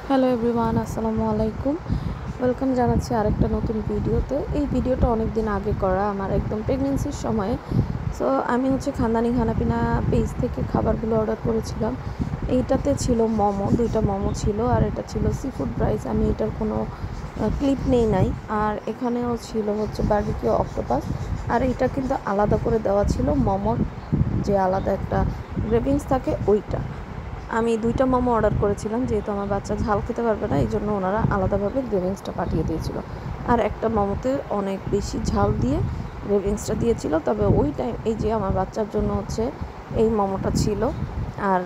Hello everyone, আসসালামু আলাইকুম। Welcome জানাচ্ছি আরেকটা নতুন ভিডিওতে। এই ভিডিওটা অনেক দিন আগে করা, আমার একদম প্রেগনেন্সির সময়ে। সো আমি খানদানি খানাপিনা পেজ থেকে খাবারগুলো অর্ডার করেছিলাম। এইটাতে ছিল মোমো, 2টা মোমো ছিল, আর এটা ছিল সি ফুড রাইস। আমি এটার কোনো ক্লিপ নেই নাই। আর এখানেও ছিল বারবিকিউ অক্টোপাস। আর এইটা কিন্তু আলাদা করে দেওয়া ছিল মোমোর যে আলাদা একটা গ্রেভিংস থাকে ওইটা। আমি 2টা মোমো অর্ডার করেছিলাম, যেহেতু আমার বাচ্চা ঝাল খেতে পারবে না, এই জন্য ওনারা আলাদাভাবে গ্রেভিংসটা পাঠিয়ে দিয়েছিল। আর একটা মোমোতে অনেক বেশি ঝাল দিয়ে গ্রেভিংসটা দিয়েছিল। তবে ওই টাইম এই যে আমার বাচ্চার জন্য এই মোমোটা ছিল, আর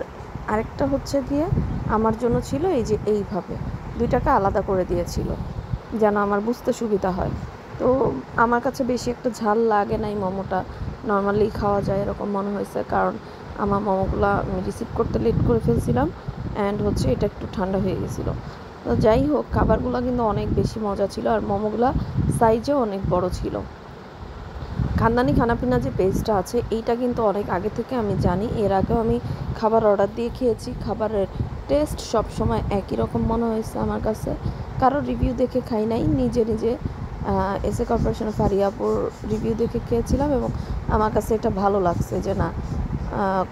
আরেকটা গিয়ে আমার জন্য ছিল এই যে এইভাবে 2টাকে আলাদা করে দিয়েছিল, যেন আমার বুঝতে সুবিধা হয়। তো আমার কাছে বেশি একটা ঝাল লাগে না, এই মোমোটা নর্মালি খাওয়া যায় এরকম মনে হয়েছে, কারণ আমার মোমোগুলো আমি রিসিভ করতে লেট করে ফেলছিলাম, অ্যান্ড এটা একটু ঠান্ডা হয়ে গেছিলো। তো যাই হোক, খাবারগুলো কিন্তু অনেক বেশি মজা ছিল, আর মোমোগুলো সাইজেও অনেক বড় ছিল। খানদানি খানাপিনা যে পেজটা আছে, এইটা কিন্তু অনেক আগে থেকে আমি জানি। এর আগেও আমি খাবার অর্ডার দিয়ে খেয়েছি। খাবারের টেস্ট সবসময় একই রকম মনে হয়েছে আমার কাছে। কারো রিভিউ দেখে খাই নাই, নিজে নিজে এসএ কর্পোরেশনের ফারিয়াপুর রিভিউ দেখে খেয়েছিলাম, এবং আমার কাছে এটা ভালো লাগছে যে না,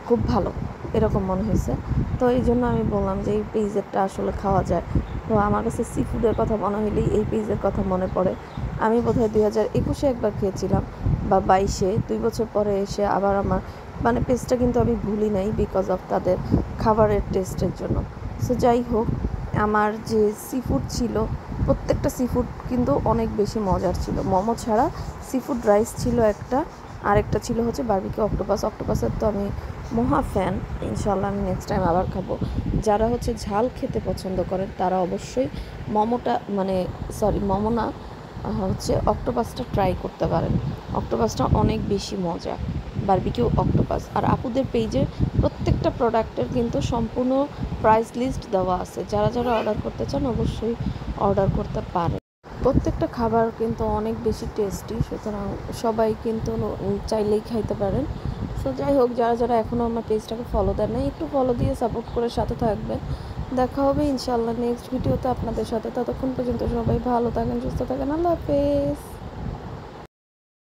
খুব ভালো এরকম মনে হয়েছে। তো এই জন্য আমি বললাম যে এই পেজেরটা আসলে খাওয়া যায়। তো আমার কাছে সি ফুডের কথা মনে হলেই এই পেজের কথা মনে পড়ে। আমি বোধহয় 2021-এ একবার খেয়েছিলাম, বা 22-এ, 2 বছর পরে এসে আবার আমার পেজটা কিন্তু আমি ভুলি নাই, বিকজ অফ তাদের খাবারের টেস্টের জন্য। সো যাই হোক, আমার যে সি ফুড ছিল, প্রত্যেকটা সি ফুড কিন্তু অনেক বেশি মজার ছিল। মোমো ছাড়া সি ফুড রাইস ছিল একটা, আরেকটা ছিল বারবিকিউ অক্টোপাস। অক্টোপাসের তো আমি মহা ফ্যান। ইনশাল্লাহ আমি নেক্সট টাইম আবার খাবো। যারা ঝাল খেতে পছন্দ করেন তারা অবশ্যই মোমোটা মোমো না, অক্টোপাসটা ট্রাই করতে পারেন। অক্টোপাসটা অনেক বেশি মজা, বারবিকিউ অক্টোপাস। আর আপুদের পেজে প্রত্যেকটা প্রোডাক্টের কিন্তু সম্পূর্ণ প্রাইস লিস্ট দেওয়া আছে, যারা যারা অর্ডার করতে চান অবশ্যই অর্ডার করতে পারেন। প্রত্যেকটা খাবার কিন্তু অনেক বেশি টেস্টি, সুতরাং সবাই কিন্তু চাইলেই খাইতে পারেন। সো যাই হোক, যারা যারা এখনও আমার পেজটাকে ফলো দেন না, একটু ফলো দিয়ে সাপোর্ট করে সাথে থাকবেন। দেখা হবে ইনশাল্লাহ নেক্সট ভিডিওতে আপনাদের সাথে। ততক্ষণ পর্যন্ত সবাই ভালো থাকেন, সুস্থ থাকেন। আল্লাহ হাফেজ।